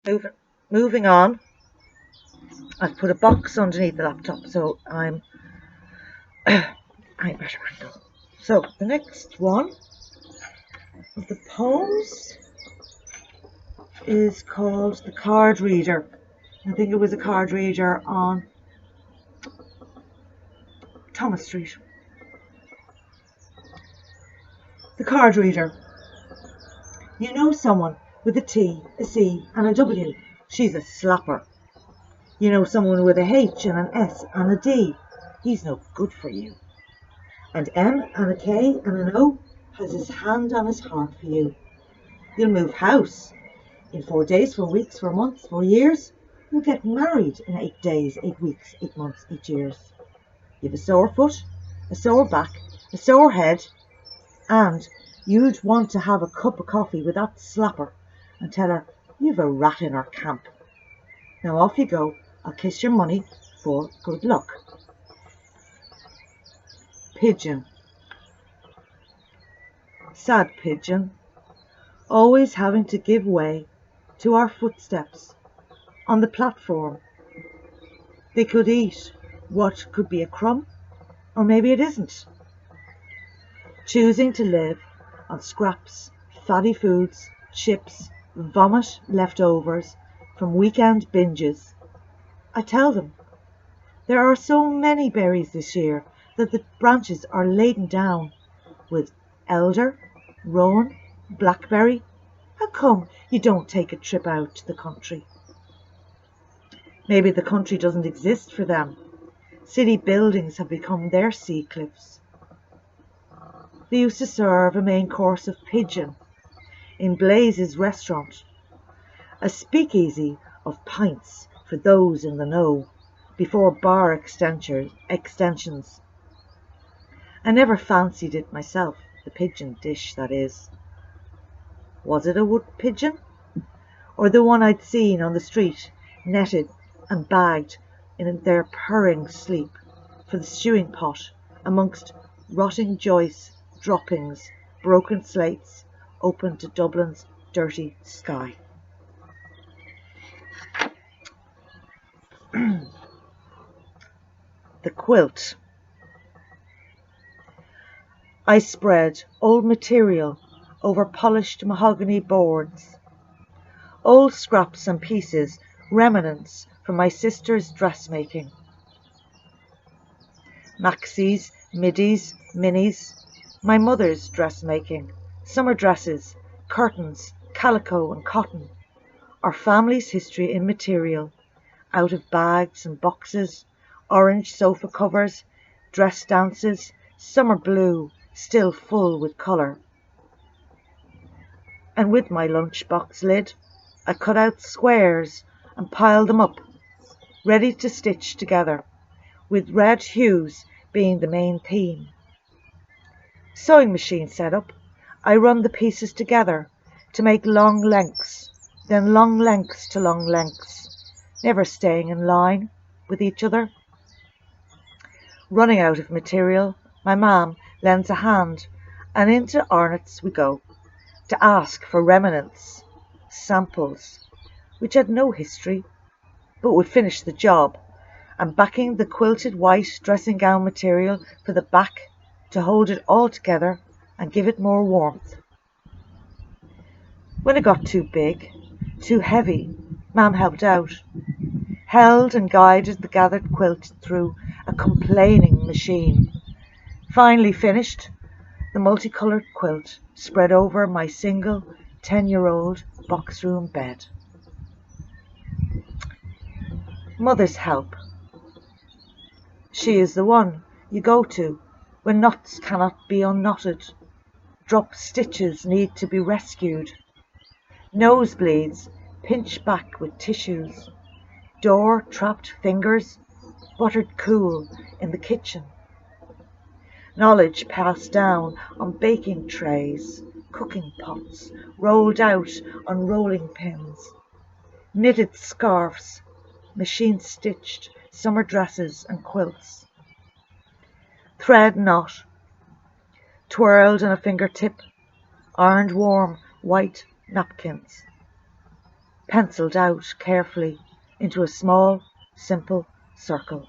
Move, moving on. I've put a box underneath the laptop, so I'm I better handle. So the next one of the poems is called The Card Reader. I think it was a card reader on Thomas Street. The Card Reader. You know someone with a T, a C and a W. She's a slapper. You know someone with a H and an S and a D. He's no good for you. And M and a K and an O has his hand on his heart for you. You'll move house in 4 days, 4 weeks, 4 months, 4 years. You'll get married in 8 days, 8 weeks, 8 months, 8 years. You have a sore foot, a sore back, a sore head, and you'd want to have a cup of coffee with that slapper and tell her you've a rat in our camp. Now off you go. I'll kiss your money for good luck. Pigeon. Sad pigeon, always having to give way to our footsteps on the platform. They could eat what could be a crumb, or maybe it isn't. Choosing to live on scraps, fatty foods, chips, vomit leftovers from weekend binges. I tell them there are so many berries this year that the branches are laden down with elder, rowan, blackberry. How come you don't take a trip out to the country? Maybe the country doesn't exist for them. City buildings have become their sea cliffs. They used to serve a main course of pigeon in Blaze's restaurant, a speakeasy of pints for those in the know, before bar extensions. I never fancied it myself, the pigeon dish, that is. Was it a wood pigeon? Or the one I'd seen on the street, netted and bagged in their purring sleep for the stewing pot amongst rotting joists, droppings, broken slates, open to Dublin's dirty sky. The quilt. I spread old material over polished mahogany boards, old scraps and pieces, remnants from my sister's dressmaking. Maxies, middies, minis, my mother's dressmaking, summer dresses, curtains, calico and cotton, our family's history in material, out of bags and boxes, orange sofa covers, dress dances, summer blue, still full with colour. And with my lunchbox lid, I cut out squares and piled them up, ready to stitch together, with red hues being the main theme. Sewing machine set up, I run the pieces together to make long lengths, then long lengths to long lengths, never staying in line with each other. Running out of material, my mam lends a hand, and into Arnott's we go, to ask for remnants, samples, which had no history, but would finish the job, and backing the quilted white dressing gown material for the back to hold it all together and give it more warmth. When it got too big, too heavy, Mam helped out, held and guided the gathered quilt through a complaining machine. Finally finished, the multicoloured quilt spread over my single 10-year-old box room bed. Mother's help. She is the one you go to when knots cannot be unknotted, drop stitches need to be rescued, nosebleeds pinch back with tissues, door trapped fingers buttered cool in the kitchen, knowledge passed down on baking trays, cooking pots rolled out on rolling pins, knitted scarves, machine stitched summer dresses and quilts, thread knot twirled on a fingertip, ironed warm white napkins. penciled out carefully into a small, simple circle.